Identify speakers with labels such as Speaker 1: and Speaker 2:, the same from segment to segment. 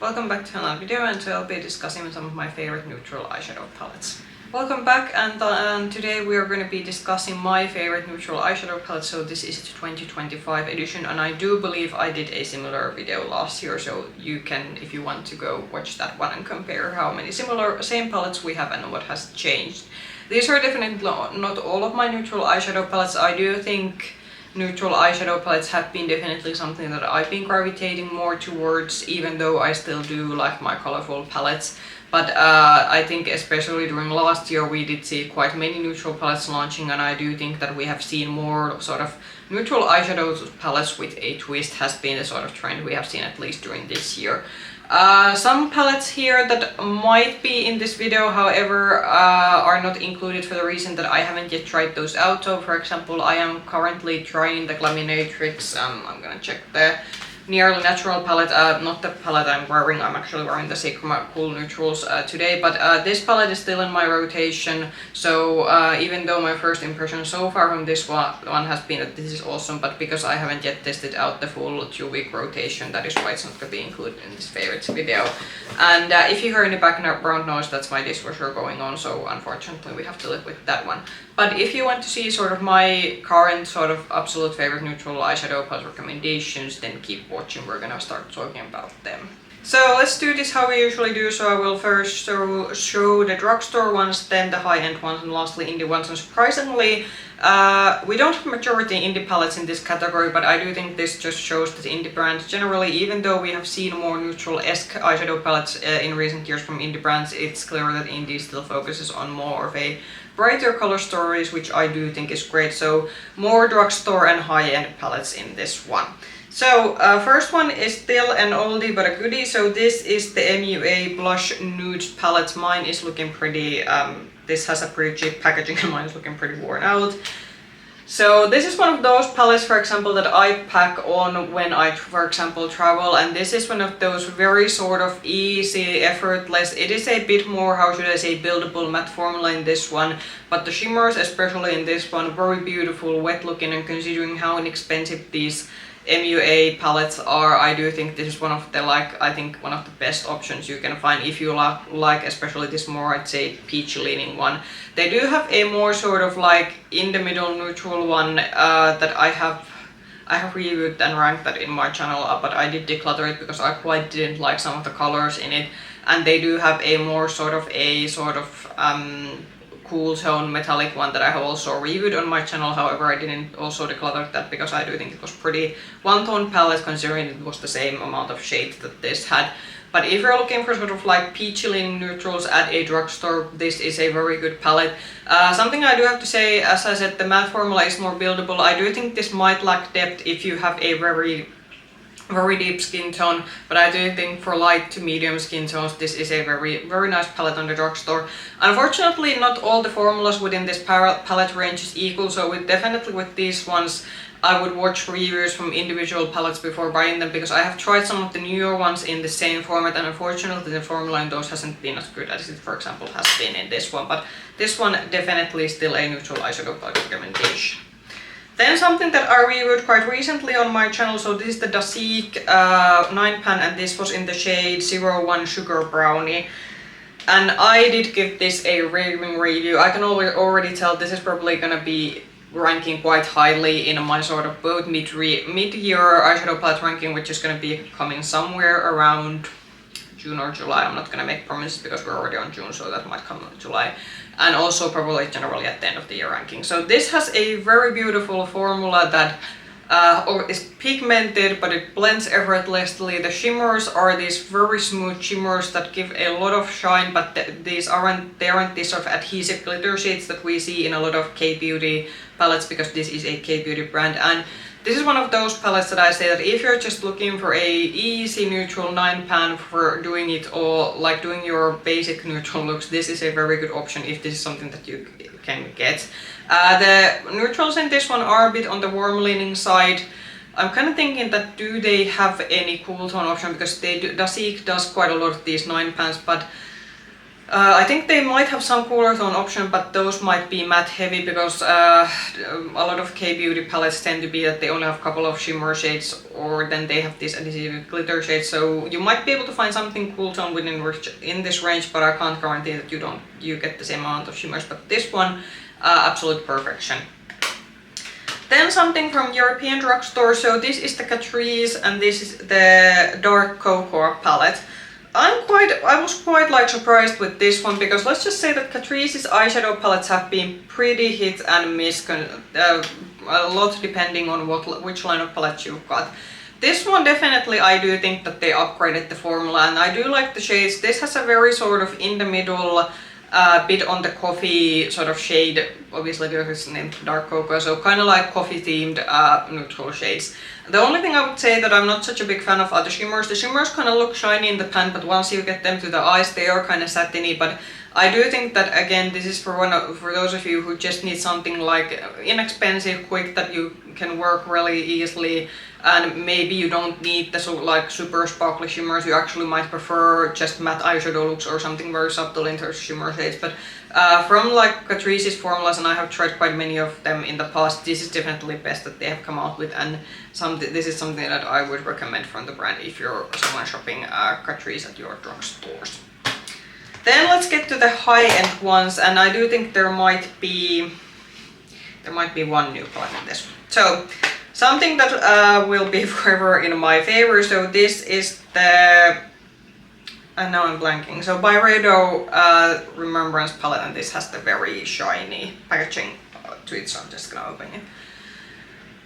Speaker 1: Welcome back to another video, and today I'll be discussing some of my favorite neutral eyeshadow palettes. Welcome back, and today we are going to be discussing my favorite neutral eyeshadow palette. So this is the 2025 edition, and I do believe I did a similar video last year, so you can, if you want to go watch that one and compare how many same palettes we have and what has changed. These are definitely not all of my neutral eyeshadow palettes. I do think neutral eyeshadow palettes have been definitely something that I've been gravitating more towards, even though I still do like my colorful palettes. But I think especially during last year we did see quite many neutral palettes launching, and I do think that we have seen more sort of neutral eyeshadow palettes with a twist has been the sort of trend we have seen at least during this year. Some palettes here that might be in this video, however, are not included for the reason that I haven't yet tried those out. So for example, I am currently trying the Glaminatrix, I'm gonna check the Nearly Natural palette, not the palette I'm wearing, I'm actually wearing the Sigma Cool Neutrals today, but this palette is still in my rotation, so even though my first impression so far from this one has been that this is awesome, but because I haven't yet tested out the full 2-week rotation, that is why it's not going to be included in this favorites video. And if you hear any background noise, that's my dishwasher going on, so unfortunately we have to live with that one. But if you want to see sort of my current sort of absolute favorite neutral eyeshadow palette recommendations, then keep watching, we're gonna start talking about them. So let's do this how we usually do. So I will first show the drugstore ones, then the high-end ones, and lastly indie ones. And surprisingly, we don't have majority indie palettes in this category, but I do think this just shows that indie brands generally, even though we have seen more neutral-esque eyeshadow palettes in recent years from indie brands, it's clear that indie still focuses on more of a brighter color stories, which I do think is great. So more drugstore and high-end palettes in this one. So first one is still an oldie but a goodie. So this is the MUA Blush Nude palette. Mine is looking pretty, this has a pretty cheap packaging and mine is looking pretty worn out. So this is one of those palettes, for example, that I pack on when I, for example, travel, and this is one of those very sort of easy, effortless. It is a bit more, how should I say, buildable matte formula in this one, but the shimmers, especially in this one, very beautiful, wet looking, and considering how inexpensive these MUA palettes are, I do think this is one of the, I think one of the best options you can find if you like especially this more, I'd say, peach leaning one. They do have a more sort of like in the middle neutral one that I have reviewed and ranked that in my channel, but I did declutter it because I quite didn't like some of the colors in it. And they do have a more sort of cool tone metallic one that I have also reviewed on my channel. However, I didn't also declutter that because I do think it was pretty one-tone palette considering it was the same amount of shades that this had. But if you're looking for sort of like peachy leaning neutrals at a drugstore, this is a very good palette. Something I do have to say, as I said, the matte formula is more buildable. I do think this might lack depth if you have a very deep skin tone, but I do think for light to medium skin tones this is a very nice palette on the drugstore. Unfortunately, not all the formulas within this palette range is equal, so definitely with these ones I would watch reviews from individual palettes before buying them, because I have tried some of the newer ones in the same format, and unfortunately the formula in those hasn't been as good as it, for example, has been in this one. But this one definitely still a neutral eyeshadow palette recommendation. Then something that I reviewed quite recently on my channel, so this is the Dasique 9-pan, and this was in the shade 01 Sugar Brownie. And I did give this a raving review. I can already tell this is probably gonna be ranking quite highly in my sort of both mid-year eyeshadow palette ranking, which is gonna be coming somewhere around June or July. I'm not gonna make promises because we're already on June, so that might come in July. And also probably generally at the end of the year ranking. So this has a very beautiful formula that is pigmented, but it blends effortlessly. The shimmers are these very smooth shimmers that give a lot of shine, but they aren't these sort of adhesive glitter shades that we see in a lot of K-beauty palettes, because this is a K-beauty brand. And this is one of those palettes that I say that if you're just looking for a easy neutral 9-pan for doing it all, like doing your basic neutral looks, this is a very good option if this is something that you can get. The neutrals in this one are a bit on the warm leaning side. I'm kind of thinking that do they have any cool tone option, because Dasique does quite a lot of these 9-pans, but I think they might have some cooler tone option, but those might be matte heavy because a lot of K-beauty palettes tend to be that they only have a couple of shimmer shades, or then they have these adhesive glitter shades. So you might be able to find something cool tone in this range, but I can't guarantee that you get the same amount of shimmers. But this one, absolute perfection. Then something from European Drugstore. So this is the Catrice, and this is the Dark Cocoa palette. I was quite like surprised with this one, because let's just say that Catrice's eyeshadow palettes have been pretty hit and miss, a lot depending on which line of palette you've got. This one definitely, I do think that they upgraded the formula, and I do like the shades. This has a very sort of in the middle, bit on the coffee sort of shade, obviously because it's named Dark Cocoa, so kind of like coffee themed neutral shades. The only thing I would say that I'm not such a big fan of are the shimmers. The shimmers kind of look shiny in the pan, but once you get them to the eyes, they are kind of satiny. But I do think that, again, this is for those of you who just need something like inexpensive, quick, that you can work really easily, and maybe you don't need the super sparkly shimmers. You actually might prefer just matte eyeshadow looks or something very subtle in terms of shimmer shades. But from like Catrice's formulas, and I have tried quite many of them in the past, this is definitely best that they have come out with, and this is something that I would recommend from the brand if you're someone shopping Catrice at your drugstores. Then let's get to the high-end ones, and I do think there might be one new palette in this one. So something that will be forever in my favor. So this is the now I'm blanking. So Byredo Remembrance palette, and this has the very shiny packaging to it. So I'm just gonna open it.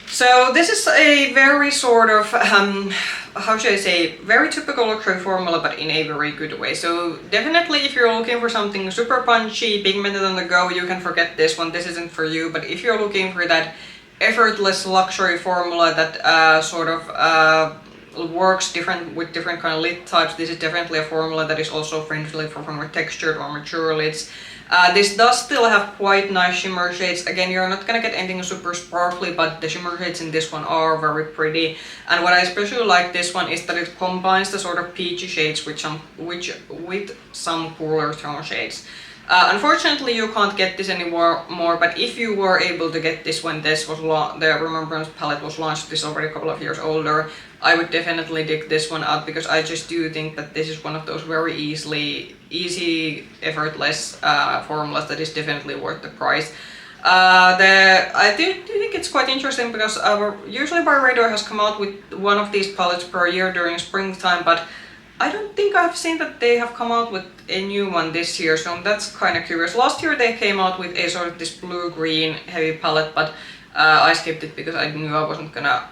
Speaker 1: So this is a very sort of, how should I say, very typical luxury formula, but in a very good way. So definitely if you're looking for something super punchy, pigmented on the go, you can forget this one. This isn't for you. But if you're looking for that effortless luxury formula that sort of works with different kind of lid types, this is definitely a formula that is also friendly for more textured or mature lids. This does still have quite nice shimmer shades. Again, you're not gonna get anything super sparkly, but the shimmer shades in this one are very pretty. And what I especially like this one is that it combines the sort of peachy shades with some cooler tone shades. Unfortunately, you can't get this anymore, but if you were able to get this when the Remembrance palette was launched, this is already a couple of years older, I would definitely dig this one out, because I just do think that this is one of those very easy, effortless formulas that is definitely worth the price. I do think it's quite interesting, because usually Byredo has come out with one of these palettes per year during springtime, but I don't think I've seen that they have come out with a new one this year, so that's kind of curious. Last year they came out with a sort of this blue-green heavy palette, but I skipped it because I knew I wasn't gonna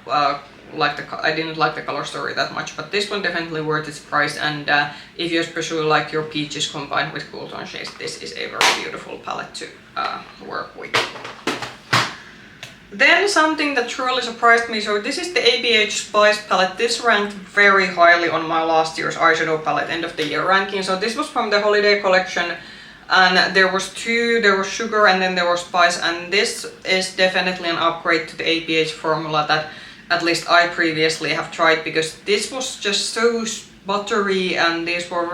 Speaker 1: I didn't like the color story that much. But this one definitely worth its price, and if you especially like your peaches combined with cool tone shades, this is a very beautiful palette to work with. Then something that truly surprised me, so this is the ABH Spice palette. This ranked very highly on my last year's eyeshadow palette end of the year ranking. So this was from the holiday collection, and there was sugar and then there was spice, and this is definitely an upgrade to the ABH formula that at least I previously have tried, because this was just so buttery, and these were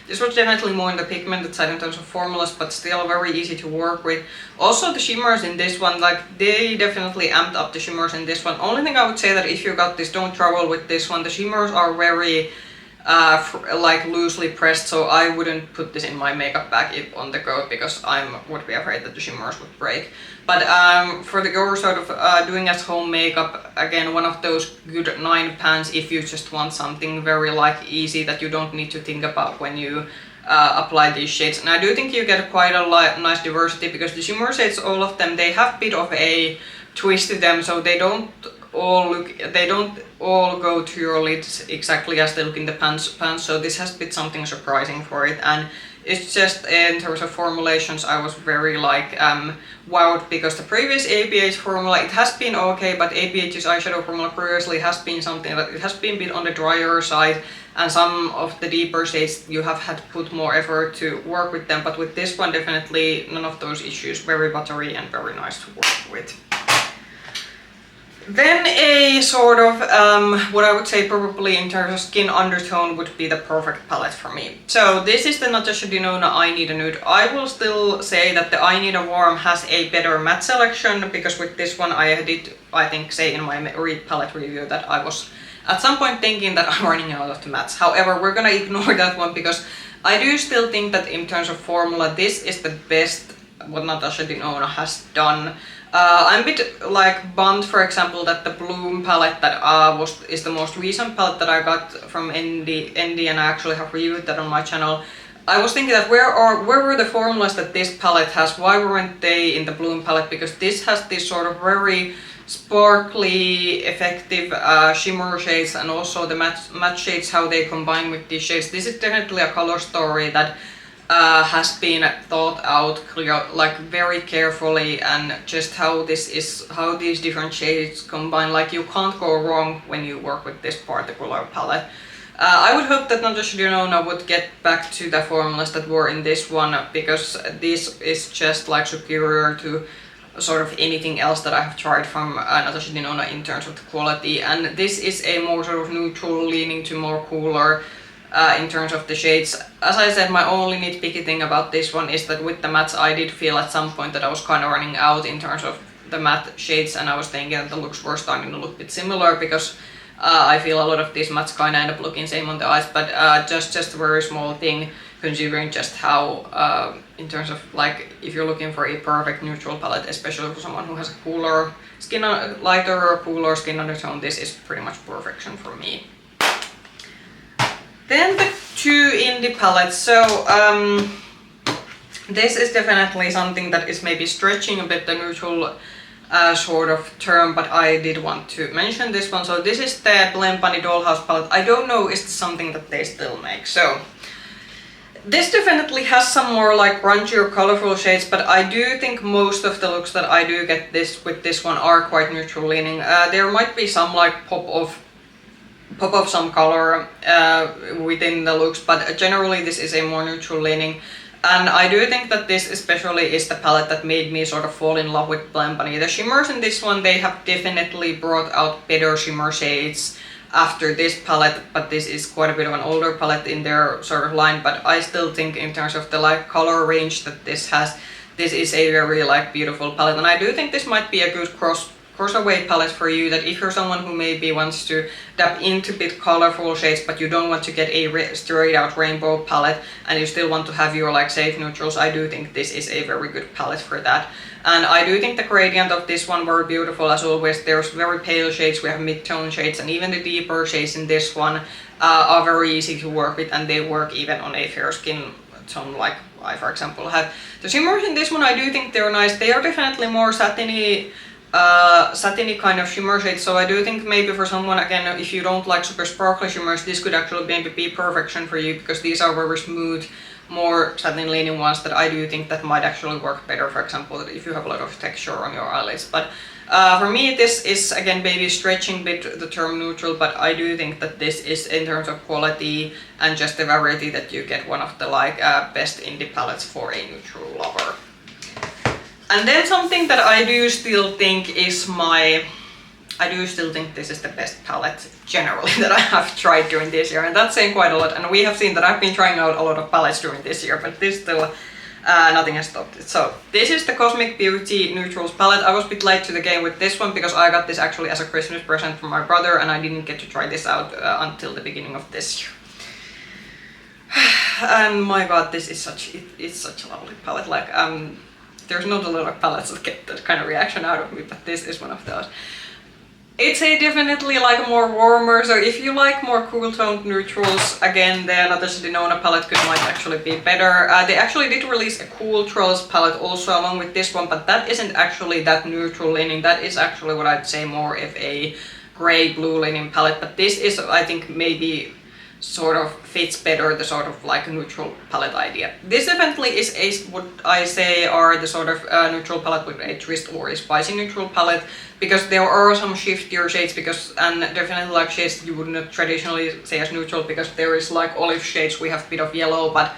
Speaker 1: this was definitely more in the pigmented side in terms of formulas, but still very easy to work with. Also the shimmers in this one, they definitely amped up the shimmers in this one. Only thing I would say that if you got this, don't trouble with this one. The shimmers are very loosely pressed, so I wouldn't put this in my makeup bag on the go, because I would be afraid that the shimmers would break. But for your sort of doing at home makeup, again, one of those good 9 pans if you just want something very easy that you don't need to think about when you apply these shades. And I do think you get quite a nice diversity, because the shimmer shades, all of them, they have a bit of a twist to them, so they don't all go to your lids exactly as they look in the pans. So this has been something surprising for it, and it's just in terms of formulations I was very wowed, because the previous ABH formula, it has been okay, but ABH's eyeshadow formula previously has been something that it has been a bit on the drier side, and some of the deeper shades you have had to put more effort to work with them. But with this one, definitely none of those issues, very buttery and very nice to work with. Then a sort of, what I would say probably in terms of skin undertone would be the perfect palette for me. So this is the Natasha Denona I Need a Nude. I will still say that the I Need a Warm has a better matte selection, because with this one I did, I think, say in my palette review that I was at some point thinking that I'm running out of the mattes. However, we're gonna ignore that one, because I do still think that in terms of formula, this is the best what Natasha Denona has done. I'm a bit like bummed, for example, that the Bloom palette that is the most recent palette that I got from Indie, and I actually have reviewed that on my channel. I was thinking that where were the formulas that this palette has? Why weren't they in the Bloom palette? Because this has this sort of very sparkly, effective shimmer shades, and also the matte shades, how they combine with these shades. This is definitely a color story that has been thought out like very carefully, and just how these different shades combine. Like, you can't go wrong when you work with this particular palette. I would hope that Natasha Denona would get back to the formulas that were in this one, because this is just like superior to sort of anything else that I have tried from Natasha Denona in terms of the quality. And this is a more sort of neutral, leaning to more cooler in terms of the shades. As I said, my only nitpicky thing about this one is that with the mattes I did feel at some point that I was kind of running out in terms of the matte shades, and I was thinking that the looks were starting to look a bit similar, because I feel a lot of these mattes kind of end up looking same on the eyes, but just a very small thing, considering just how in terms of like, if you're looking for a perfect neutral palette, especially for someone who has a cooler skin, lighter or cooler skin undertone, this is pretty much perfection for me. Then the two indie palettes. So this is definitely something that is maybe stretching a bit the neutral sort of term, but I did want to mention this one. So this is the Blend Bunny Dollhouse palette. I don't know, is this something that they still make? So this definitely has some more like grungier, colorful shades, but I do think most of the looks that I do get with this one are quite neutral leaning. There might be some like pop of some color within the looks, but generally this is a more neutral leaning. And I do think that this especially is the palette that made me sort of fall in love with Blend Bunny. The shimmers in this one, they have definitely brought out better shimmer shades after this palette, but this is quite a bit of an older palette in their sort of line. But I still think in terms of the like color range that this has, this is a very like beautiful palette, and I do think this might be a good crossaway palette for you, that if you're someone who maybe wants to dab into a bit colorful shades, but you don't want to get a straight out rainbow palette, and you still want to have your like safe neutrals, I do think this is a very good palette for that. And I do think the gradient of this one very beautiful as always. There's very pale shades, we have mid-tone shades, and even the deeper shades in this one are very easy to work with, and they work even on a fair skin tone like I, for example, have. The shimmers in this one, I do think they're nice. They are definitely more satiny kind of shimmer shades, so I do think maybe for someone, again, if you don't like super sparkly shimmers, this could actually maybe be perfection for you, because these are very smooth, more satin leaning ones that I do think that might actually work better, for example, if you have a lot of texture on your eyelids. But for me, this is again maybe stretching a bit the term neutral, but I do think that this is, in terms of quality and just the variety that you get, one of the like best indie palettes for a neutral lover. And then something that I do still think is I do still think this is the best palette generally that I have tried during this year, and that's saying quite a lot. And we have seen that I've been trying out a lot of palettes during this year, but this still, nothing has stopped it. So this is the Cosmic Beauty Neutrals palette. I was a bit late to the game with this one, because I got this actually as a Christmas present from my brother, and I didn't get to try this out until the beginning of this year. And my god, this is it's such a lovely palette. Like, there's not a lot of palettes that get that kind of reaction out of me, but this is one of those. It's a definitely like more warmer, so if you like more cool toned neutrals, again, the Natasha Denona palette might actually be better. They actually did release a Cool Trolls palette also along with this one, but that isn't actually that neutral leaning. That is actually what I'd say more of a grey blue leaning palette, but this is, I think, maybe sort of fits better the sort of like neutral palette idea. This definitely is what I say are the sort of neutral palette with a twist, or a spicy neutral palette, because there are some shiftier shades, and definitely like shades that you would not traditionally say as neutral, because there is like olive shades, we have a bit of yellow, but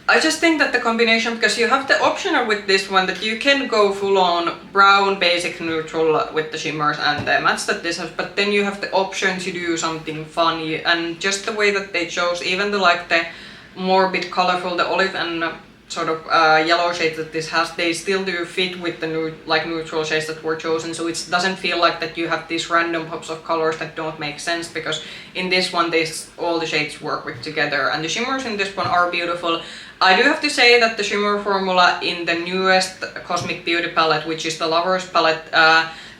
Speaker 1: I just think that the combination, because you have the option with this one that you can go full on brown basic neutral with the shimmers and the mattes that this has, but then you have the option to do something funny, and just the way that they chose, even the more bit colorful, the olive and sort of yellow shades that this has, they still do fit with the neutral shades that were chosen, so it doesn't feel like that you have these random pops of colors that don't make sense, because in this one all the shades work with together, and the shimmers in this one are beautiful. I do have to say that the shimmer formula in the newest Cosmic Beauty palette, which is the Lovers palette,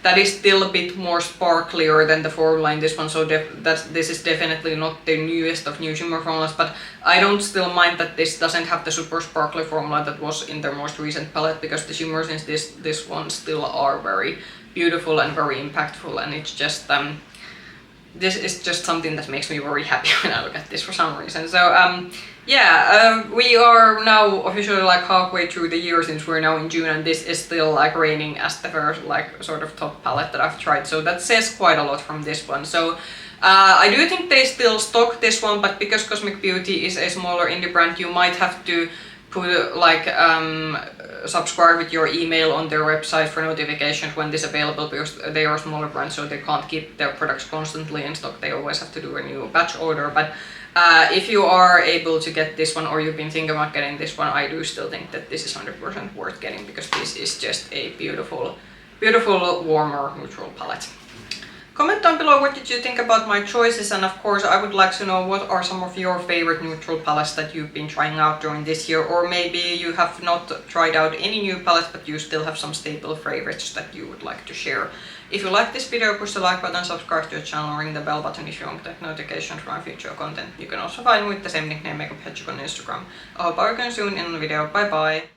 Speaker 1: that is still a bit more sparklier than the formula in this one, so this is definitely not the newest of new shimmer formulas, but I don't still mind that this doesn't have the super sparkly formula that was in their most recent palette, because the shimmers in this one still are very beautiful and very impactful, and it's just this is just something that makes me very happy when I look at this for some reason. So we are now officially halfway through the year, since we're now in June, and this is still reigning as the first sort of top palette that I've tried, so that says quite a lot from this one. So I do think they still stock this one, but because Cosmic Beauty is a smaller indie brand, you might have to put subscribe with your email on their website for notifications when this is available, because they are a smaller brand, so they can't keep their products constantly in stock. They always have to do a new batch order. But if you are able to get this one, or you've been thinking about getting this one, I do still think that this is 100% worth getting, because this is just a beautiful, beautiful warmer neutral palette. Comment down below what did you think about my choices, and of course I would like to know what are some of your favorite neutral palettes that you've been trying out during this year, or maybe you have not tried out any new palettes but you still have some staple favorites that you would like to share. If you like this video, push the like button, subscribe to the channel, ring the bell button if you want get notifications from my future content. You can also find me with the same nickname, Makeup Hedgehog, on Instagram. I hope I'll see you soon in the video. Bye bye!